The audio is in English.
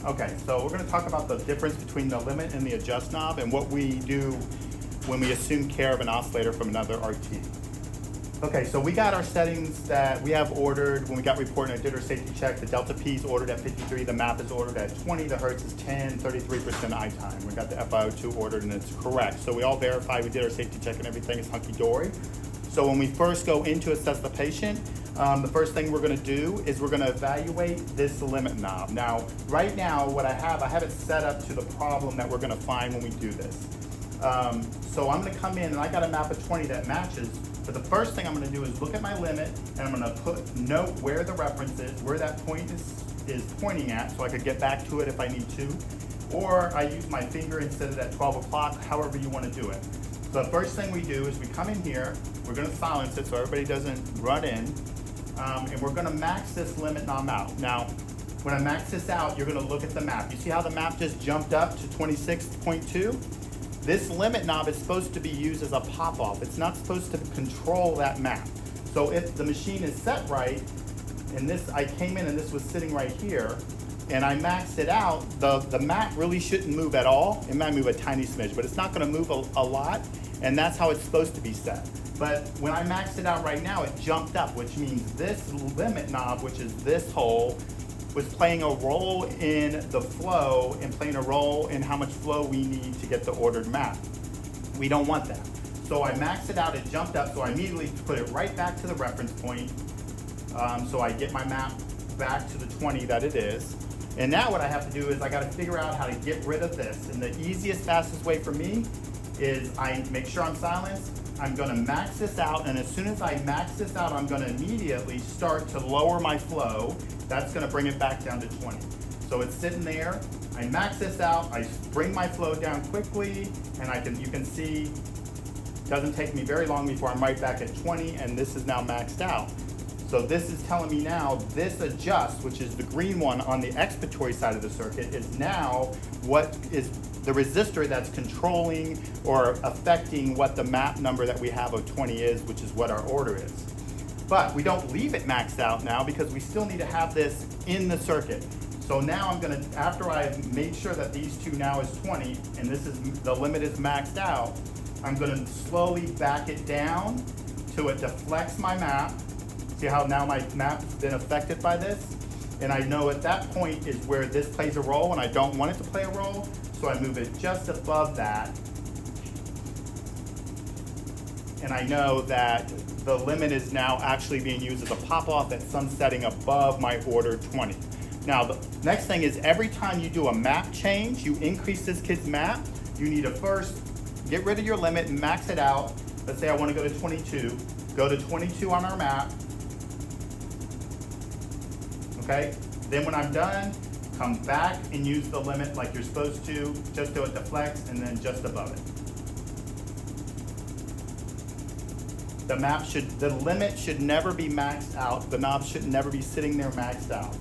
Okay, so we're going to talk about the difference between the limit and the adjust knob and what we do when we assume care of an oscillator from another RT. Okay, so we got our settings that we have ordered when we got reported and I did our safety check. The delta P is ordered at 53, the map is ordered at 20, the hertz is 10, 33% I time. We got the FiO2 ordered and it's correct. So we all verify we did our safety check and everything is hunky-dory. So when we first go in to assess the patient, the first thing we're gonna do is we're gonna evaluate this limit knob. Now, right now, what I have it set up to the problem that we're gonna find when we do this. So I'm gonna come in and I got a map of 20 that matches, but the first thing I'm gonna do is look at my limit and I'm gonna note where the reference is, where that point is pointing at, so I could get back to it if I need to, or I use my finger instead of that 12 o'clock, however you wanna do it. So the first thing we do is we come in here, we're gonna silence it so everybody doesn't run in, and we're gonna max this limit knob out. Now, when I max this out, you're gonna look at the map. You see how the map just jumped up to 26.2? This limit knob is supposed to be used as a pop-off. It's not supposed to control that map. So if the machine is set right, and I came in and this was sitting right here, and I maxed it out, the map really shouldn't move at all. It might move a tiny smidge, but it's not gonna move a lot, and that's how it's supposed to be set. But when I maxed it out right now, it jumped up, which means this limit knob, which is this hole, was playing a role in the flow and playing a role in how much flow we need to get the ordered map. We don't want that. So I maxed it out, it jumped up, so I immediately put it right back to the reference point. So I get my map back to the 20 that it is. And now what I have to do is I gotta figure out how to get rid of this. And the easiest, fastest way for me is I make sure I'm silenced, I'm gonna max this out, and as soon as I max this out, I'm gonna immediately start to lower my flow. That's gonna bring it back down to 20. So it's sitting there, I max this out, I bring my flow down quickly, and you can see, it doesn't take me very long before I'm right back at 20, and this is now maxed out. So this is telling me now, this adjust, which is the green one on the expiratory side of the circuit, is now what is the resistor that's controlling or affecting what the map number that we have of 20 is, which is what our order is. But we don't leave it maxed out now because we still need to have this in the circuit. So now I'm gonna, after I've made sure that these two now is 20 and the limit is maxed out, I'm gonna slowly back it down till it deflects my map. See how now my map's been affected by this? And I know at that point is where this plays a role and I don't want it to play a role. So I move it just above that. And I know that the limit is now actually being used as a pop-off at some setting above my order 20. Now, the next thing is every time you do a map change, you increase this kid's map, you need to first get rid of your limit and max it out. Let's say I want to go to 22. Go to 22 on our map. Okay? Then when I'm done, come back and use the limit like you're supposed to, just so it deflects, and then just above it. The limit should never be maxed out. The knob should never be sitting there maxed out.